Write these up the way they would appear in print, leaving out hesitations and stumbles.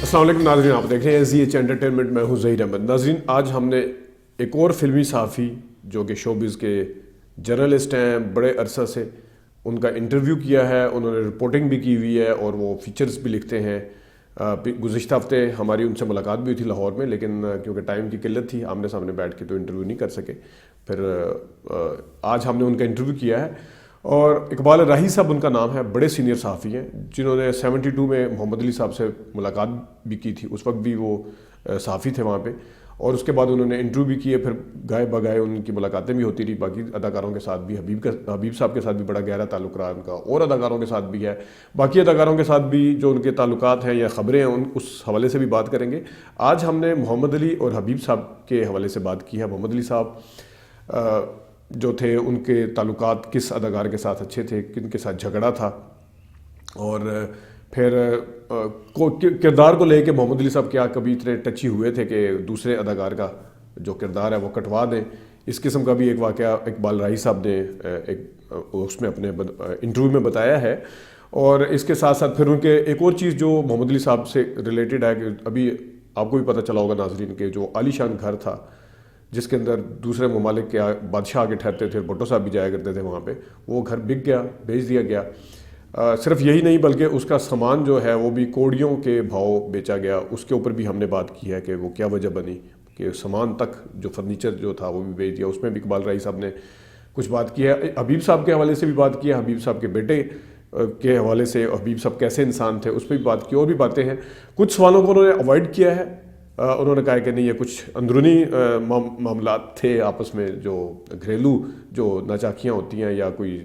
السلام علیکم ناظرین، آپ دیکھ رہے ہیں ایس انٹرٹینمنٹ، میں ہوں ظہیر احمد۔ ناظرین، آج ہم نے ایک اور فلمی صحافی جو کہ شوبز کے جرنلسٹ ہیں بڑے عرصہ سے، ان کا انٹرویو کیا ہے، انہوں نے رپورٹنگ بھی کی ہوئی ہے اور وہ فیچرز بھی لکھتے ہیں۔ گزشتہ ہفتے ہماری ان سے ملاقات بھی ہوئی تھی لاہور میں، لیکن کیونکہ ٹائم کی قلت تھی آمنے سامنے بیٹھ کے تو انٹرویو نہیں کر سکے۔ پھر آج ہم نے ان کا انٹرویو کیا ہے، اور اقبال راہی صاحب ان کا نام ہے، بڑے سینئر صحافی ہیں جنہوں نے 72 میں محمد علی صاحب سے ملاقات بھی کی تھی، اس وقت بھی وہ صحافی تھے وہاں پہ، اور اس کے بعد انہوں نے انٹرویو بھی کیے، پھر گائے بگائے ان کی ملاقاتیں بھی ہوتی رہی باقی اداکاروں کے ساتھ بھی۔ حبیب صاحب کے ساتھ بھی بڑا گہرا تعلق رہا ان کا، اور اداکاروں کے ساتھ بھی ہے، باقی اداکاروں کے ساتھ بھی جو ان کے تعلقات ہیں یا خبریں ہیں اس حوالے سے بھی بات کریں گے۔ آج ہم نے محمد علی اور حبیب صاحب کے حوالے سے بات کی ہے۔ محمد علی صاحب جو تھے، ان کے تعلقات کس اداکار کے ساتھ اچھے تھے، کن کے ساتھ جھگڑا تھا، اور پھر کردار کو لے کے محمد علی صاحب کیا کبھی اتنے ٹچی ہوئے تھے کہ دوسرے اداکار کا جو کردار ہے وہ کٹوا دیں۔ اس قسم کا بھی ایک واقعہ اقبال راہی صاحب نے اس میں اپنے انٹرویو میں بتایا ہے۔ اور اس کے ساتھ ساتھ پھر ان کے ایک اور چیز جو محمد علی صاحب سے ریلیٹڈ ہے کہ ابھی آپ کو بھی پتہ چلا ہوگا ناظرین، کہ جو عالی شان گھر تھا جس کے اندر دوسرے ممالک کے بادشاہ آگے ٹھہرتے تھے، بھٹو صاحب بھی جایا کرتے تھے وہاں پہ، وہ گھر بک گیا، بیچ دیا گیا۔ صرف یہی نہیں بلکہ اس کا سامان جو ہے وہ بھی کوڑیوں کے بھاؤ بیچا گیا۔ اس کے اوپر بھی ہم نے بات کی ہے کہ وہ کیا وجہ بنی کہ سامان تک جو فرنیچر جو تھا وہ بھی بیچ دیا۔ اس میں بھی اقبال راہی صاحب نے کچھ بات کی ہے۔ حبیب صاحب کے حوالے سے بھی بات کی ہے، حبیب صاحب کے بیٹے کے حوالے سے حبیب صاحب کیسے انسان تھے اس پہ بھی بات کی، اور بھی باتیں ہیں۔ کچھ سوالوں کو انہوں نے اوائڈ کیا ہے، انہوں نے کہا کہ نہیں، یہ کچھ اندرونی معاملات تھے آپس میں، جو گھریلو جو ناچاکیاں ہوتی ہیں یا کوئی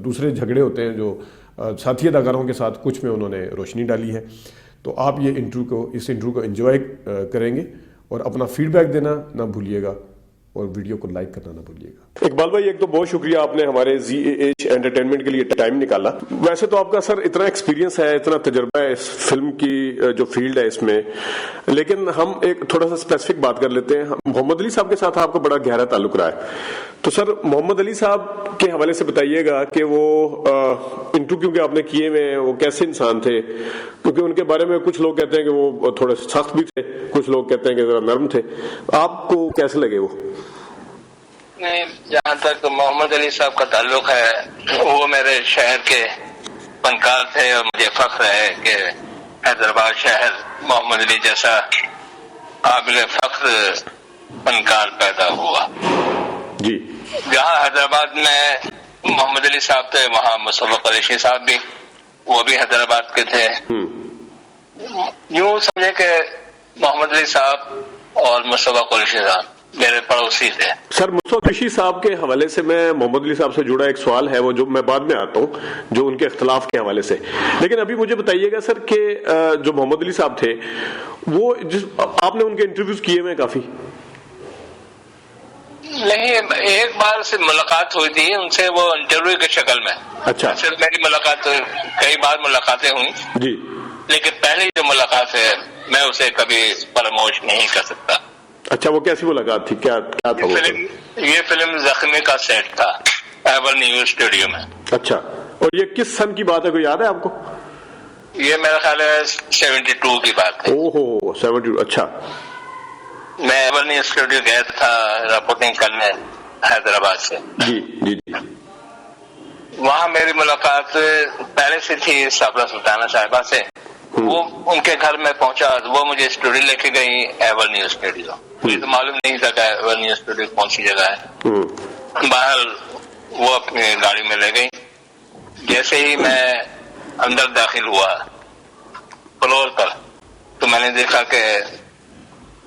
دوسرے جھگڑے ہوتے ہیں جو ساتھی اداکاروں کے ساتھ، کچھ میں انہوں نے روشنی ڈالی ہے۔ تو آپ یہ اس انٹرویو کو انجوائے کریں گے، اور اپنا فیڈ بیک دینا نہ بھولیے گا، اور ویڈیو کو لائک کرنا نہ بھولیے گا۔ اقبال بھائی، ایک تو بہت شکریہ، آپ نے ہمارے ZAH انٹرٹینمنٹ کے لیے ٹائم نکالا۔ ویسے تو آپ کا سر اتنا ایکسپیرینس ہے، اتنا تجربہ ہے اس فلم کی جو فیلڈ ہے اس میں، لیکن ہم ایک تھوڑا سا اسپیسیفک بات کر لیتے ہیں۔ محمد علی صاحب کے ساتھ آپ کا بڑا گہرا تعلق رہا ہے، تو سر محمد علی صاحب کے حوالے سے بتائیے گا کہ وہ انٹرویو کہ آپ نے کیے ہوئے، وہ کیسے انسان تھے؟ کیونکہ ان کے بارے میں کچھ لوگ کہتے ہیں کہ وہ تھوڑے سخت بھی تھے، کچھ لوگ کہتے ہیں کہ ذرا نرم تھے۔ آپ کو کیسے لگے وہ؟ جہاں تک محمد علی صاحب کا تعلق ہے، وہ میرے شہر کے فنکار تھے، اور مجھے فخر ہے کہ حیدرآباد شہر محمد علی جیسا قابل فخر فنکار پیدا ہوا۔ جی، جہاں حیدرآباد میں محمد علی صاحب تھے، وہاں مصطفیٰ قریشی صاحب بھی، وہ بھی حیدرآباد کے تھے۔ یوں سمجھے کہ محمد علی صاحب اور مصطفیٰ قریشی صاحب میرے پڑوسی تھے۔ سر، مصطفیٰ قریشی صاحب کے حوالے سے میں محمد علی صاحب سے جڑا ایک سوال ہے، وہ جو میں بعد میں آتا ہوں، جو ان کے اختلاف کے حوالے سے، لیکن ابھی مجھے بتائیے گا سر کہ جو محمد علی صاحب تھے، وہ آپ نے ان کے انٹرویوز کیے ہوئے کافی؟ نہیں، ایک بار سے ملاقات ہوئی تھی ان سے، وہ انٹرویو کی شکل میں۔ اچھا، صرف میری ملاقات، کئی بار ملاقاتیں ہوئی جی، لیکن پہلی جو ملاقات ہے میں اسے کبھی فراموش نہیں کر سکتا۔ اچھا، وہ کیسی ملاقات تھی؟ کیا تھا وہ؟ یہ فلم زخمی کا سیٹ تھا ایور نیو اسٹوڈیو میں۔ اچھا، اور یہ کس سن کی بات ہے، کوئی یاد ہے آپ کو؟ یہ میرا خیال ہے 72 کی بات ہے۔ اوہو، 72، اچھا۔ میں ایور نیو اسٹوڈیو گیا تھا رپورٹنگ کرنے حیدرآباد سے۔ جی جی جی۔ وہاں میری ملاقات پہلے سے تھی صابرہ سلطانہ صاحبہ سے۔ وہ ان کے گھر میں پہنچا، وہ مجھے اسٹوڈیو لے کے گئی، ایور نیو اسٹوڈیو۔ مجھے تو معلوم نہیں تھا کہ ایور نیو اسٹوڈیو کون سی جگہ ہے۔ باہر وہ اپنی گاڑی میں لے گئی۔ جیسے ہی میں اندر داخل ہوا فلور پر، تو میں نے دیکھا کہ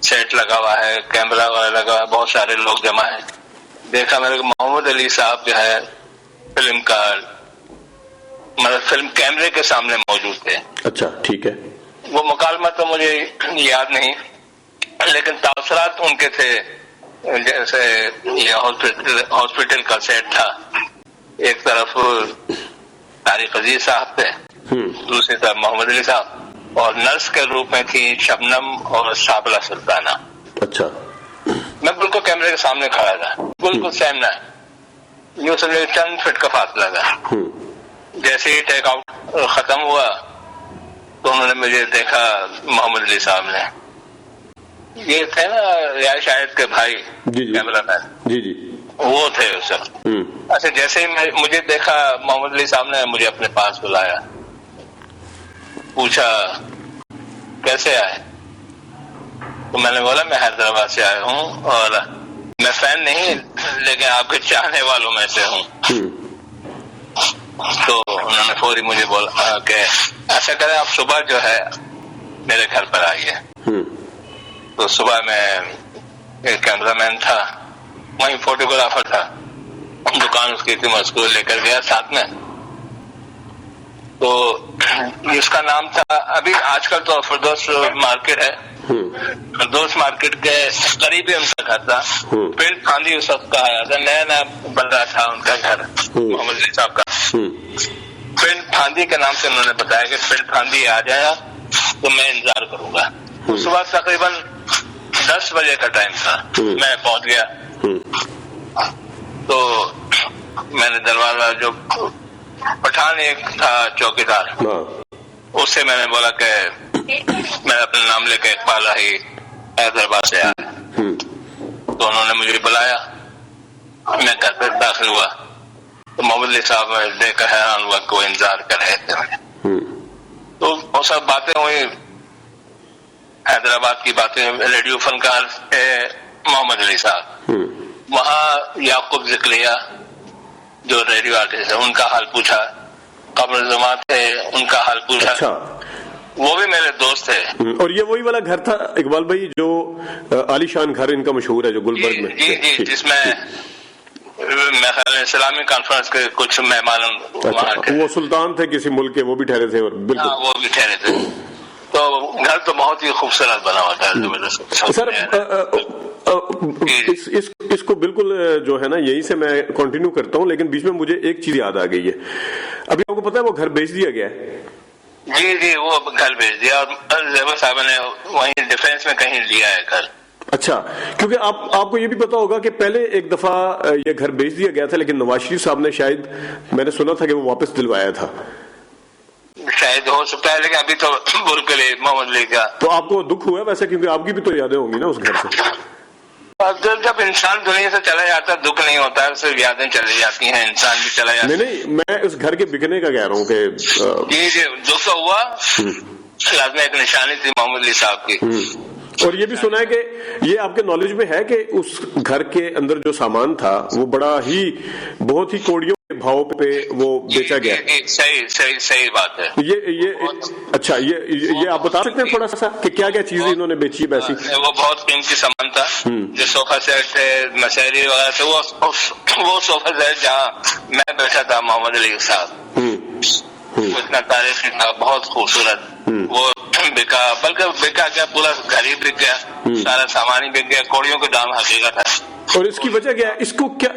سیٹ لگا ہوا ہے، کیمرہ وغیرہ لگا ہوا ہے، بہت سارے لوگ جمع ہیں۔ دیکھا میرے محمد علی صاحب جو ہے فلم کا، مطلب فلم کیمرے کے سامنے موجود تھے۔ اچھا، ٹھیک ہے۔ وہ مکالمہ تو مجھے یاد نہیں، لیکن تاثرات ان کے تھے۔ جیسے یہ ہاسپٹل کا سیٹ تھا، ایک طرف طارق عزیز صاحب تھے، دوسری طرف محمد علی صاحب، اور نرس کے روپ میں تھی شبنم اور صابرہ سلطانہ۔ اچھا، میں بالکل کیمرے کے سامنے کھڑا تھا، بالکل سامنا، یوں سمجھے چند فٹ کا فاصلہ تھا۔ جیسے ہی ٹیک آؤٹ ختم ہوا تو انہوں نے مجھے دیکھا، محمد علی صاحب نے، یہ تھے نا ریاض شاہد کے بھائی کیمرہ مین، جی جی وہ تھے اس وقت. اچھا جیسے ہی مجھے دیکھا محمد علی صاحب نے مجھے اپنے پاس بلایا، پوچھا کیسے آئے؟ تو میں نے بولا میں حیدرآباد سے آیا ہوں اور میں فین نہیں لیکن آپ کے چاہنے والوں میں سے ہوں. تو انہوں نے فوری مجھے بولا کہ ایسا کریں آپ صبح جو ہے میرے گھر پر آئیے. تو صبح میں ایک کیمرہ مین تھا، وہیں فوٹوگرافر تھا، دکان اس کی تھی، میں اس کو لے کر گیا ساتھ میں. تو اس کا نام تھا، ابھی آج کل تو فردوس مارکیٹ ہے، فردوس مارکیٹ کے قریب ہی ان کا گھر تھا. پنڈ پھاندی اس وقت کہا جاتا، نیا نیا بن رہا تھا ان کا گھر محمد علی صاحب کا. پنڈ پھاندی کے نام سے انہوں نے بتایا کہ پنڈ پھاندی آ جائے تو میں انتظار کروں گا. صبح تقریباً 10 بجے کا ٹائم تھا، میں پہنچ گیا. تو میں نے دروازہ، جو پٹھان ایک تھا چوکیدار، اس سے میں نے بولا کہ میں اپنا نام لے کے اقبال ہی حیدرآباد سے آیا. تو انہوں نے مجھے بلایا، میں گھر پہ داخل ہوا تو محمد علی صاحب دیکھ کر حیران ہوا کہ وہ انتظار کر رہے تھے. تو وہ سب باتیں ہوئی، حیدرآباد کی باتیں. ریڈیو فنکار تھے محمد علی صاحب، وہاں یعقوب ذکریہ جو ریڈیو آرٹسٹ ہے ان کا حال پوچھا، قمر زمان تھے ان کا حال پوچھا. وہ بھی میرے دوست تھے. اور یہ وہی والا گھر تھا اقبال بھائی جو عالی شان گھر ان کا مشہور ہے جو گلبرگ میں؟ جی جس میں میں خیال اسلامی کانفرنس کے کچھ مہمان وہ سلطان تھے کسی ملک کے، وہ بھی ٹھہرے تھے. اور بالکل وہ بھی ٹھہرے تھے. تو گھر تو بہت ہی خوبصورت بنا ہوا تھا. سر اس کو بالکل جو ہے نا یہی سے میں کنٹینیو کرتا ہوں، لیکن بیچ میں مجھے ایک چیز یاد آ گئی ہے. ابھی آپ کو پتا ہے وہ گھر بیچ دیا گیا ہے؟ جی وہ گھر بیچ دیا اور زیبا صاحب نے وہیں ڈیفینس میں کہیں لیا ہے گھر. اچھا، کیونکہ آپ کو یہ بھی پتا ہوگا کہ پہلے ایک دفعہ یہ گھر بیچ دیا گیا تھا، لیکن نواز شریف صاحب نے شاید، میں نے سنا تھا کہ وہ واپس دلوایا تھا. شاید ہو سکتا ہے، لیکن ابھی تو ملک علی محمد علی کا. تو آپ کو دکھ ہوا ویسے، کیونکہ آپ کی بھی تو یادیں ہوں گی نا اس گھر سے. جب انسان دنیا سے چلا جاتا ہے دکھ نہیں ہوتا ہے، صرف یادیں چلی جاتی ہیں، انسان بھی چلا جاتا ہے. نہیں میں اس گھر کے بکنے کا کہہ رہا ہوں کہ جی دکھ تو ہوا، لازمی ایک نشانی تھی محمد علی صاحب کی. اور یہ بھی سنا ہے کہ یہ آپ کے نالج میں ہے کہ اس گھر کے اندر جو سامان تھا وہ بہت ہی کوڑیوں کے بھاؤ پہ وہ بیچا گیا. صحیح بات ہے. اچھا یہ آپ بتا سکتے ہیں تھوڑا سا کہ کیا کیا چیزیں انہوں نے بیچی ہے ویسی؟ وہ بہت قیمتی سامان تھا، جو صوفہ سیٹ تھے، مسہری وغیرہ تھے. وہ صوفہ سیٹ جہاں میں بیٹھا تھا محمد علی صاحب، اتنا تاریخی تھا، بہت خوبصورت. وہ بکا، بلکہ بکا کیا پورا گھر ہی بک گیا، سارا سامان ہی بک گیا. کوڑیوں کے دام حقیقت ہے. اور اس کی وجہ کیا ہے؟ اس کو کیا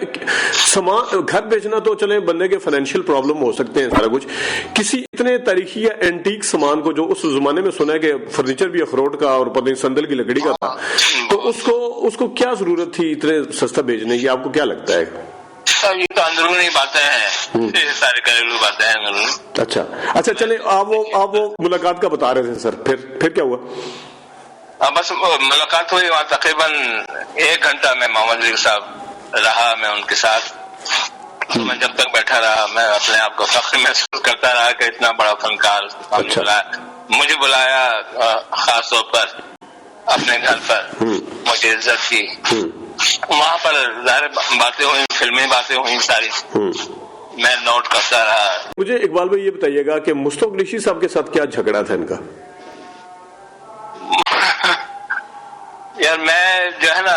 سامان گھر بیچنا تو چلے بندے کے فائنینشیل پرابلم ہو سکتے ہیں سارا کچھ، کسی اتنے تاریخی یا اینٹیک سامان کو جو اس زمانے میں سنا ہے کہ فرنیچر بھی اخروٹ کا اور پتہ نہیں سندل کی لکڑی کا تھا، تو اس کو کیا ضرورت تھی اتنے سستا بیچنے کی؟ آپ کو کیا لگتا ہے؟ یہ تو اندرونی باتیں ہیں، سارے گھریلو باتیں ہیں. اچھا چلیں، آپ وہ ملاقات کا بتا رہے تھے سر، پھر کیا ہوا؟ بس ملاقات ہوئی وہاں تقریباً 1 گھنٹہ میں محمد علی صاحب رہا، میں ان کے ساتھ. میں جب تک بیٹھا رہا میں اپنے آپ کو فخر محسوس کرتا رہا کہ اتنا بڑا فنکار مجھے بلایا خاص طور پر اپنے گھر پر، مجھے عزت کی. وہاں پر ظاہر باتیں ہوئی، فلمی باتیں ہوئی ساری، میں نوٹ کرتا رہا. مجھے اقبال بھائی یہ بتائیے گا کہ مشتاق ریشی صاحب کے ساتھ کیا جھگڑا تھا ان کا؟ یار میں جو ہے نا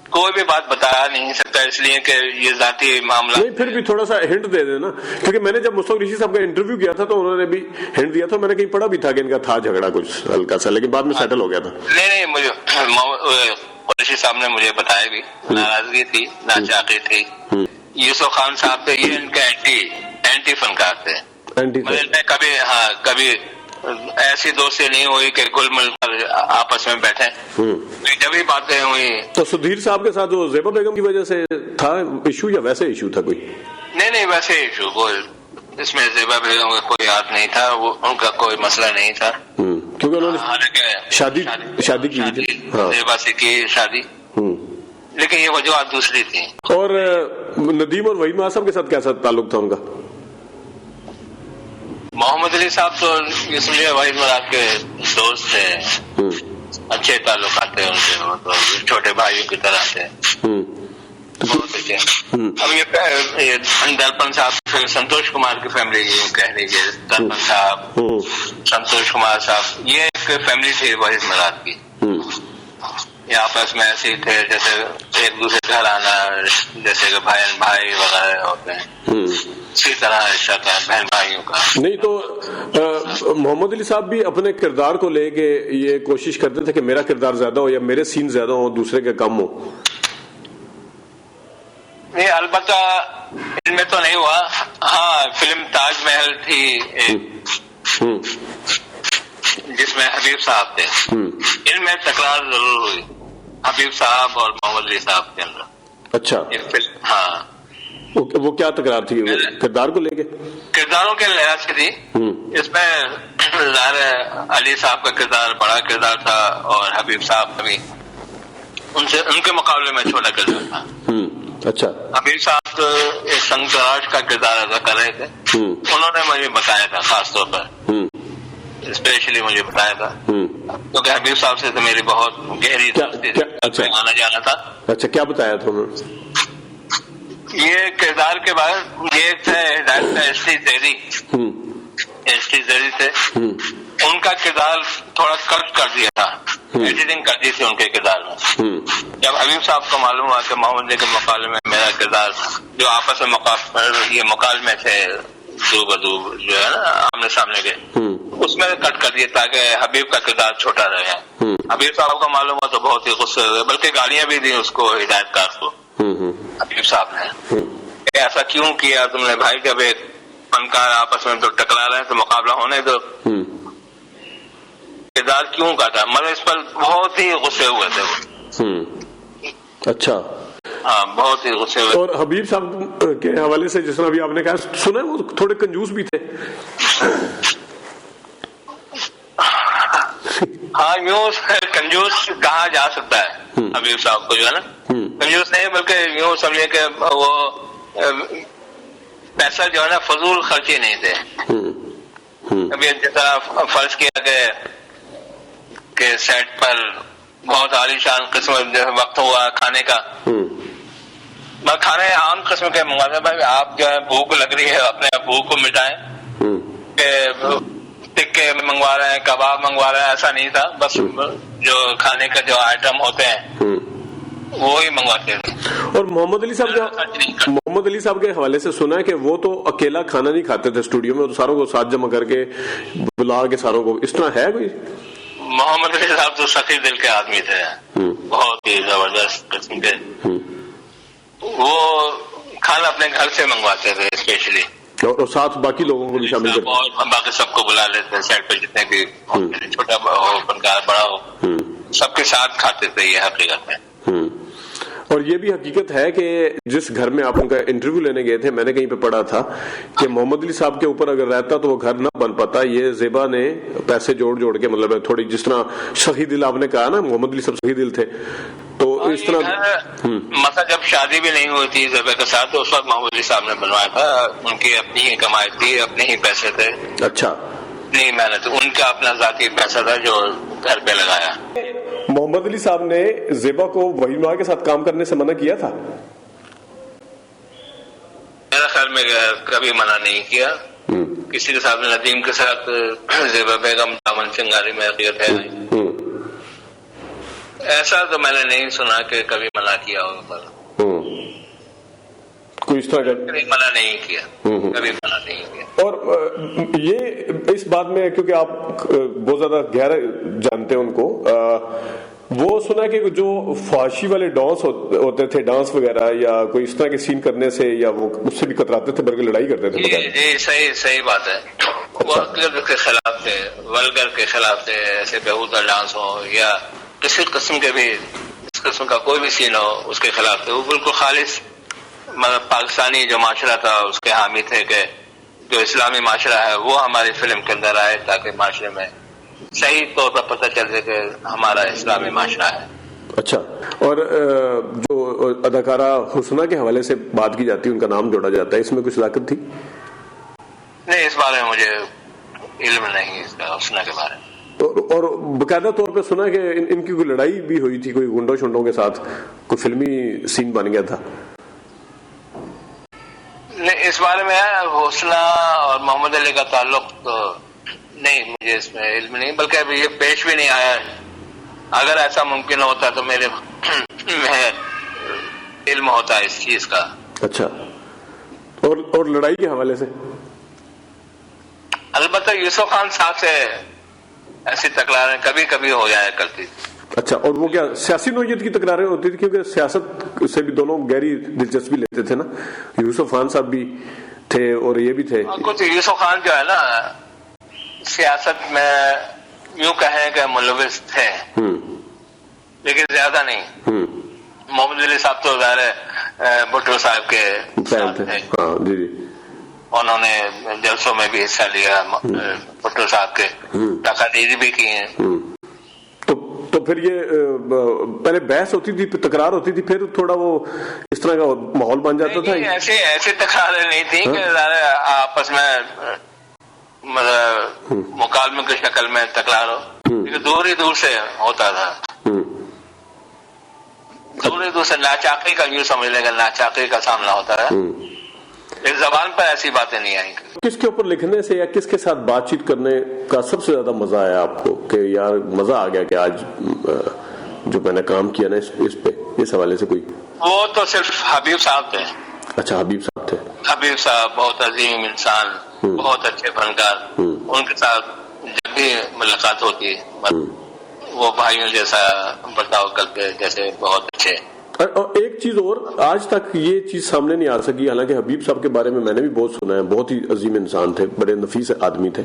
کوئی بھی بات بتا نہیں سکتا، اس لیے کہ یہ ذاتی معاملہ. نہیں پھر بھی تھوڑا سا ہنٹ دے دینا، کیونکہ میں نے جب مشتاق ریشی صاحب کا انٹرویو کیا تھا تو انہوں نے بھی ہنٹ دیا تھا، میں نے کہیں پڑھا بھی تھا کہ ان کا تھا جھگڑا کچھ ہلکا سا، لیکن بعد میں سیٹل ہو گیا تھا. نہیں مجھے قریشی صاحب نے مجھے بتایا بھی، ناراضگی تھی، ناچاقی تھی. یوسف خان صاحب تھے، یہ ان کے اینٹی فنکار تھے. کبھی ایسی دوستی نہیں ہوئی کہ کل مل کر آپس میں بیٹھے. جب بھی باتیں ہوئی تو سدھیر صاحب کے ساتھ جو زیبا بیگم کی وجہ سے تھا ایشو، یا ویسے ایشو تھا کوئی؟ نہیں ویسے ایشو کوئی اس میں زیبا بیگم کا کوئی ہاتھ نہیں تھا, وہ ان کا کوئی مسئلہ نہیں تھا, کیونکہ انہوں نے شادی کی تھی. زیبا سے کی شادی, لیکن یہ وجوہات دوسری تھی. اور ندیم اور وحید مراد صاحب کے ساتھ کیسا تعلق تھا ان کا؟ محمد علی صاحب تو یہ سمجھے وحید مراد کے دوست تھے, اچھے تعلقات تھے ان کے, وہ تو چھوٹے بھائیوں کی طرح تھے, بہت اچھے. اب یہ درپن صاحب سنتوش کمار کی فیملی کہہ لیجیے, درپن صاحب, سنتوش کمار صاحب, یہ ایک فیملی تھی وحید مراد کی. یہ آپس میں ایسے ہی تھے جیسے ایک دوسرے کے گھر آنا, جیسے کہ بھائی وغیرہ ہوتے ہیں, اسی طرح رشتہ تھا بہن بھائیوں کا. نہیں تو محمد علی صاحب بھی اپنے کردار کو لے کے یہ کوشش کرتے تھے کہ میرا کردار زیادہ ہو یا میرے سین زیادہ ہو, دوسرے کے کم ہو. نہیں, البتہ ان میں تو نہیں ہوا. ہاں, فلم تاج محل تھی جس میں حبیب صاحب تھے, ان میں تکرار ضرور ہوئی حبیب صاحب اور محمد علی صاحب کے اندر. اچھا, ہاں. وہ کیا تکرار تھی کردار کو لے کے؟ کرداروں کے لحاظ سے تھی. اس میں ظاہر علی صاحب کا کردار بڑا کردار تھا اور حبیب صاحب کا بھی ان کے مقابلے میں چھوٹا کردار تھا. اچھا, حبیب صاحب تو ایک سنگ تراش کا کردار ادا کر رہے تھے. انہوں نے مجھے بتایا تھا, خاص طور پر اسپیشلی مجھے بتایا تھا, کیونکہ حبیب صاحب سے تو میری بہت گہری دوستی تھی, آنا جانا تھا. اچھا, کیا بتایا تھا انہوں نے؟ یہ کردار کے بعد یہ تھے ہدایت کا ایس ٹی زیری تھے, ان کا کردار تھوڑا کٹ کر دیا تھا, ایڈیٹنگ کر دی تھی ان کے کردار میں. جب حبیب صاحب کو معلوم ہوا کہ محمد کے مقابلے میں میرا کردار, جو آپس میں یہ مکالمے تھے دو بدو جو ہے نا آمنے سامنے کے, اس میں کٹ کر دیا تاکہ حبیب کا کردار چھوٹا رہے. حبیب صاحب کو معلوم ہوا تو بہت ہی غصے ہوئے, بلکہ گالیاں بھی دی اس کو, ہدایت کار کو حبیب صاحب نے, ایسا کیوں کیا تم نے بھائی, جب ایک فنکار آپس میں تو ٹکرا رہے ہیں تو مقابلہ ہونے دو, کردار کیوں کاٹا. مگر اس پر بہت ہی غصے ہوئے تھے وہ. اچھا, ہاں, بہت ہی غصے ہوئے. اور حبیب صاحب کے حوالے سے جس طرح ابھی آپ نے کہا سنا, وہ تھوڑے کنجوس بھی تھے. ہاں, یوں کنجوس کہا جا سکتا ہے حبیب صاحب کو, جو ہے نا کنجوس نہیں بلکہ یوں سمجھے کہ وہ پیسہ جو ہے نا فضول خرچی نہیں تھے. ابھی جس طرح فرض کیا کہ سیٹ پر بہت عالیشان قسم وقت ہوا کھانے کا, میں کھانے عام قسم کے منگواتے ہیں. بھائی آپ جو ہے بھوک لگ رہی ہے, اپنے بھوک کو مٹائیں, کہ ٹکے منگوا رہے ہیں, کباب منگوا رہے ہیں, ایسا نہیں تھا. بس جو کھانے کا جو آئٹم ہوتے ہیں وہی منگواتے ہیں. اور محمد علی صاحب کے حوالے سے سنا ہے کہ وہ تو اکیلا کھانا نہیں کھاتے تھے اسٹوڈیو میں, تو ساروں کو ساتھ جمع کر کے بلا کے ساروں کو, اس طرح ہے کوئی؟ محمد علی صاحب تو سخی دل کے آدمی تھے, بہت ہی زبردست قسم کے. وہ کھانا اپنے گھر سے منگواتے تھے اسپیشلی, اور ساتھ باقی لوگوں کو بھی شامل کرتے, اور باقی سب کو بلا لیتے ہیں سیٹ پہ, جتنے بھی چھوٹا ہو فنکار بڑا ہو, سب کے ساتھ کھاتے تھے. یہ حقیقت ہے. اور یہ بھی حقیقت ہے کہ جس گھر میں آپ ان کا انٹرویو لینے گئے تھے, میں نے کہیں پہ پڑھا تھا کہ محمد علی صاحب کے اوپر اگر رہتا تو وہ گھر نہ بن پاتا. یہ زیبا نے پیسے جوڑ کے, مطلب تھوڑی جس طرح سخی دل آپ نے کہا نا, محمد علی صاحب سخی دل تھے, تو اس طرح مثلا جب شادی بھی نہیں ہوئی تھی زیبا کے ساتھ, تو اس وقت محمد علی صاحب نے بنوایا تھا. ان کی اپنی ہی کمائی تھی, اپنے ہی پیسے تھے. اچھا, نہیں محنت, ان کا اپنا ذاتی پیسہ تھا جو گھر پہ لگایا. محمد علی صاحب نے زیبا کو وحید مراد کے ساتھ کام کرنے سے منع کیا تھا؟ میرا خیال میں کبھی منع نہیں کیا. کسی کے ساتھ, ندیم کے ساتھ زیبا بیگم دامن سنگاری میں حقیقت ہے, ایسا تو میں نے نہیں سنا کہ کبھی منع کیا ہو. پر کوئی اس طرح کا منع نہیں کیا, کبھی منع نہیں کیا. اور یہ اس بات میں, کیونکہ آپ بہت زیادہ گہرا جانتے ہیں ان کو, وہ سنا کہ جو فحاشی والے ڈانس ہوتے تھے, ڈانس وغیرہ, یا کوئی اس طرح کے سین کرنے سے, یا وہ اس سے بھی کتراتے تھے بلکہ لڑائی کرتے تھے. جی صحیح بات ہے. وہ عقیدت کے خلاف تھے, ولگر کے خلاف تھے. ایسے بےہودہ ڈانس ہو یا کسی قسم کے بھی, اس قسم کا کوئی بھی سین ہو, اس کے خلاف تھے. وہ بالکل خالص مطلب پاکستانی جو معاشرہ تھا اس کے حامی تھے کہ جو اسلامی معاشرہ ہے وہ ہماری فلم کے اندر آئے تاکہ معاشرے میں صحیح طور پر پتہ چل سکے کہ ہمارا اسلامی معاشرہ ہے. اچھا، اور جو اداکارہ حسنہ کے حوالے سے بات کی جاتی ہے، ان کا نام جوڑا جاتا ہے، اس میں کچھ صداقت تھی؟ نہیں، اس بارے میں مجھے علم نہیں اس کا، حسنہ کے بارے میں. اور باقاعدہ طور پہ سنا کہ ان کی کوئی لڑائی بھی ہوئی تھی، کوئی گنڈوں شنڈوں کے ساتھ کوئی فلمی سین بن گیا تھا. نہیں، اس بارے میں حسنہ اور محمد علی کا تعلق تو نہیں، مجھے اس میں علم نہیں، بلکہ ابھی یہ پیش بھی نہیں آیا ہے. اگر ایسا ممکن ہوتا تو میرے علم ہوتا ہے اس چیز کا. اچھا، اور لڑائی کے حوالے سے؟ البتہ یوسف خان صاحب سے ایسی تکراریں کبھی کبھی ہو جایا کرتی تھی. اچھا، اور وہ کیا سیاسی نوعیت کی تکراریں ہوتی تھی؟ کیونکہ سیاست سے بھی دونوں گہری دلچسپی لیتے تھے نا، یوسف خان صاحب بھی تھے اور یہ بھی تھے. کچھ یوسف خان جو ہے نا سیاست میں یوں کہیں کہ ملوث تھے، لیکن زیادہ نہیں. محمد علی صاحب تو ظاہر ہے بھٹو صاحب کے ساتھ تھے. ہاں جی جی، انہوں نے جلسوں میں بھی حصہ لیا، بھٹو صاحب کے تقاریر بھی کی ہیں. تو پھر یہ پہلے بحث ہوتی تھی، پھر تکرار ہوتی تھی، پھر تھوڑا وہ اس طرح کا ماحول بن جاتا تھا؟ ایسی تکراریں نہیں تھی کہ آپس میں مطلب مکالمے کی شکل میں تکرار ہو، لیکن دور سے ہوتا تھا. دور سے ناچاقی کا یوں سمجھ لیں گے، ناچاقی کا سامنا ہوتا ہے. ایک زبان پر ایسی باتیں نہیں آئیں. کس کے اوپر لکھنے سے یا کس کے ساتھ بات چیت کرنے کا سب سے زیادہ مزہ آیا آپ کو کہ یار مزہ آ گیا کہ آج جو میں نے کام کیا نا اس پہ، اس حوالے سے کوئی؟ وہ تو صرف حبیب صاحب تھے. اچھا، حبیب صاحب تھے. حبیب صاحب بہت عظیم انسان، بہت اچھے فنکار. ان کے ساتھ جب بھی ملاقات ہوتی ہے وہ بھائیوں جیسا برتاؤ کرتے، جیسے بہت اچھے. اور ایک چیز اور، آج تک یہ چیز سامنے نہیں آ سکی، حالانکہ حبیب صاحب کے بارے میں نے بھی بہت سنا ہے، بہت ہی عظیم انسان تھے، بڑے نفیس آدمی تھے.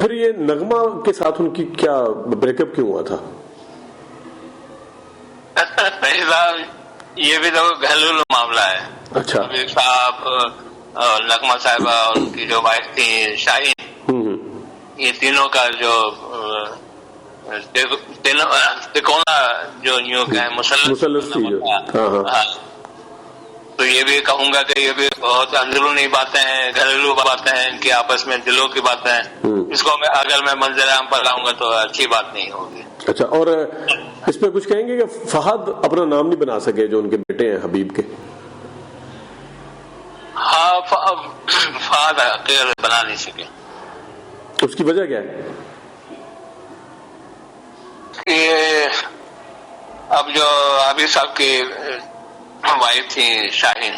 پھر یہ نغمہ کے ساتھ ان کی کیا بریک اپ کیوں ہوا تھا؟ یہ بھی تو گھریلو معاملہ ہے. اچھا، حبیب صاحب اور نغمہ صاحبہ اور ان کی جو وائف تھی شاہین، یہ تینوں کا جو تکونا جو یوں کہ مسلسل، تو یہ بھی کہوں گا کہ یہ بھی بہت اندرونی باتیں ہیں، گھریلو باتیں ہیں ان کی آپس میں، دلوں کی باتیں ہیں. اس کو اگر میں منظر عام پر لاؤں گا تو اچھی بات نہیں ہوگی. اچھا، اور اس میں کچھ کہیں گے کہ فہد اپنا نام نہیں بنا سکے جو ان کے بیٹے ہیں حبیب کے؟ ہاں، فہد بنا نہیں سکے. اس کی وجہ کیا ہے؟ اب جو حبیب صاحب کی وائف تھی شاہین،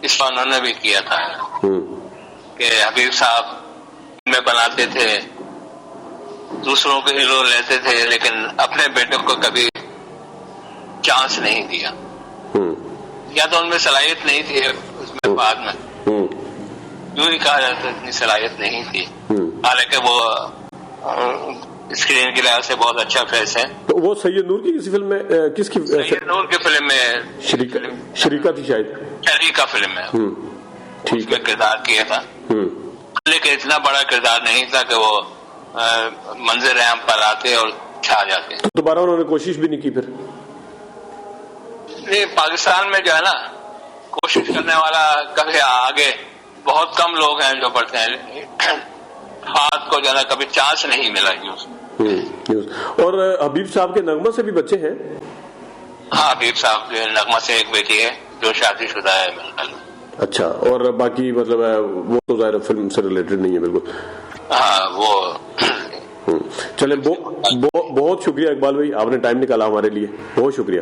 اس پر انہوں نے بھی کیا تھا کہ حبیب صاحب میں بناتے تھے، دوسروں کے ہیرو لیتے تھے، لیکن اپنے بیٹے کو کبھی چانس نہیں دیا. یا تو ان میں صلاحیت نہیں تھی، اس میں بعد میں یوں ہی کہا جاتا اتنی صلاحیت نہیں تھی، حالانکہ وہ اسکرین کی لحاظ سے بہت اچھا فیس ہے. تو وہ سید نور کی کسی فلم میں، کس کی؟ سید نور کی فلم میں شریکہ تھی شاید. شریکہ فلم میں اس میں کردار کیا تھا، لیکن اتنا بڑا کردار نہیں تھا کہ وہ منظر عام پر آتے اور چھا جاتے. تو دوبارہ انہوں نے کوشش بھی نہیں کی پھر؟ نہیں، پاکستان میں جو ہے نا کوشش کرنے والا کبھی آگے بہت کم لوگ ہیں جو بڑھتے ہیں. ہاتھ کو جو ہے کبھی چانس نہیں ملا. اور حبیب صاحب کے نغمہ سے بھی بچے ہیں؟ ہاں، حبیب صاحب کے نغمہ سے ایک بیٹی ہے جو شادی شدہ ہے بالکل. اچھا، اور باقی مطلب ہے وہ تو ظاہر فلم سے ریلیٹڈ نہیں ہے بالکل. ہاں، وہ چلیں، بہت شکریہ اقبال بھائی، آپ نے ٹائم نکالا ہمارے لیے، بہت شکریہ.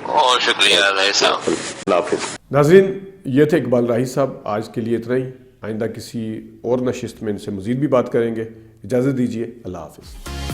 بہت شکریہ صاحب. اللہ حافظ. ناظرین، یہ تھے اقبال راہی صاحب. آج کے لیے اتنا ہی. آئندہ کسی اور نشست میں ان سے مزید بھی بات کریں گے. اجازت دیجیے. اللہ حافظ.